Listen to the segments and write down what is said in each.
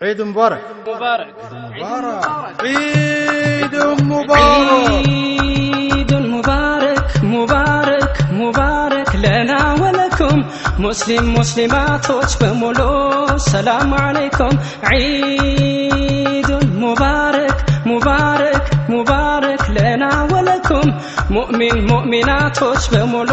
عيد مبارك مبارك عيد مبارك عيد مبارك مبارك مبارك لنا ولكم مسلم مسلماتوች በሙሉ ሰላም عليكم عيد مبارك مبارك مبارك لنا ولكم مؤمن مؤمناتوች በሙሉ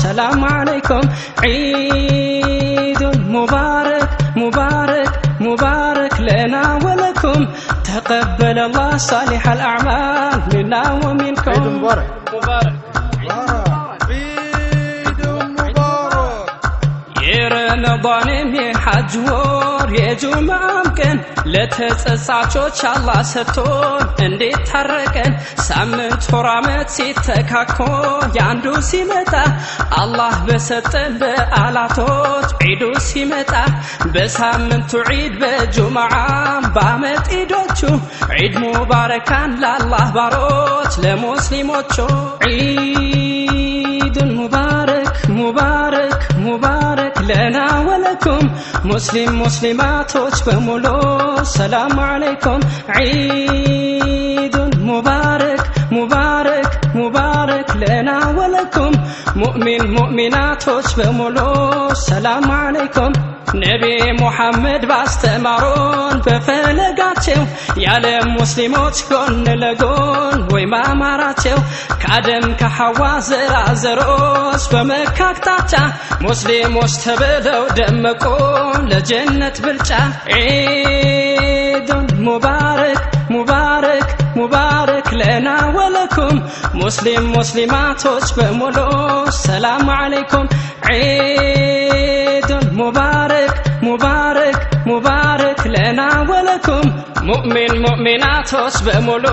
ሰላም عليكم عيد مبارك مبارك مبارك لنا ولكم تقبل الله صالح الأعمال منا ومنكم عيد مبارك مبارك عيد مبارك يا رمضان يا حج ور يا جمعة كان ለተጸጻቾች አላህ ሰጥቶን እንዴት ታረቀን ሳምንት ወራመት ሲተካኮ ያንዱ ሲመጣ አላህ በሰጠን በዓላቶች ዒዱ ሲመጣ በሳምንቱ ዒድ በጁምዓ በዓመት ዒዶቹ ዒድ ሙባረካን ለአላህ ባሮች ለሙስሊሞቹ ዒድ ሙባረክ ሙባረክ ሙባረክ لنا ولكم مسلم مسلماتوች በሙሉ السلام عليكم عيد مبارك مبارك مبارك لنا ولكم مؤمن مؤمناتوች በሙሉ السلام عليكم نبي محمد باستمرون በፈለጋቸው ያለ ሙስሊሞች ጎን ለጎን ወይ ማማራቸው ከአደም ከሐዋ ዘራዘሮች በመካከታቻ ሙስሊሞች ተብለው ደመቁ ለጀነት ብልጫ عيد مبارك مبارك مبارك لنا ولكم مسلم مسلماتوች በሙሉ السلام عليكم عيد مبارك مبارك مبارك لنا ولكم مؤمن مؤمناتوች በሙሉ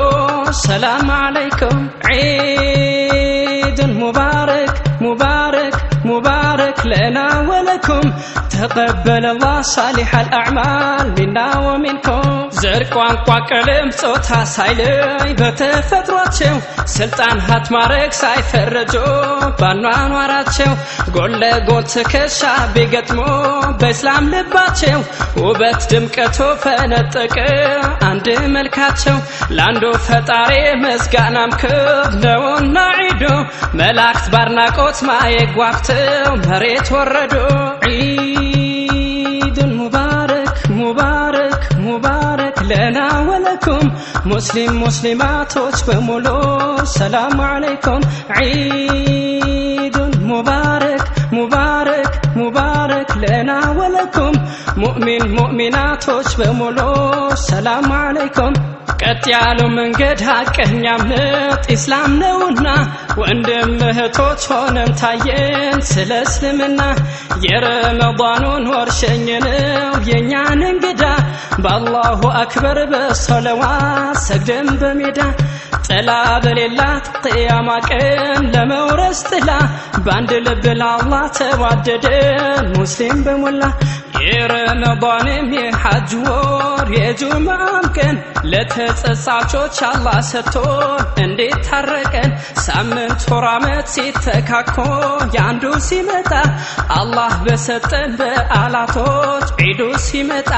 السلام عليكم عيد مبارك مبارك مبارك لنا ولكم تقبل الله صالح الأعمال منا ومنكم زر ቋንቋ ቀለም ጾታ ሳይለይ በተፈጥሯቸው ስልጣን ሀት ማረግ ሳይፈረጁ ባኗኗራቸው ጎን ለጎን ትከሻ ቢገጥሙ በእስላም ልባቸው ውበት ድምቀቱ ፈነጠቀ አንድ መልካቸው ለአንዱ ፈጣሪ ምስጋናም ክብር ነውና ዒዱ መላእክት ባርናቆት ማየጓግተው መሬት ወረዱ عيد مبارك مبارك مبارك لنا ولكم مسلم مسلماتوች በሙሉ السلام عليكم عيد مبارك مبارك مبارك لنا ولكم مؤمن مؤمناتوች በሙሉ السلام عليكم ቀጥ ያለው መንገድ ሐቀኛ እምነት ኢስላም ነውና ወንድም እህቶች ሆነን ታየን ስለ እስልምና የረመዳኑን ወር ሸኘነው የኛን እንግዳ በአላሁ አክበር በሰለዋት ሰግደን በሜዳ ጥላ በሌላት ቅያማ ቀን ለመውረስ ጥላ በአንድ ልብ ለአላህ ተዋደደን ሙስሊም በሞላ የረመዳንም የሐጅ ወር የጁምዓም ቀን ለተጸጻቾች አላህ ሰጥቶን እንዴት ታረቀን ሳምንት ወራመት ሲተካኮ ያንዱ ሲመጣ አላህ በሰጠን በዓላቶች ዒዱ ሲመጣ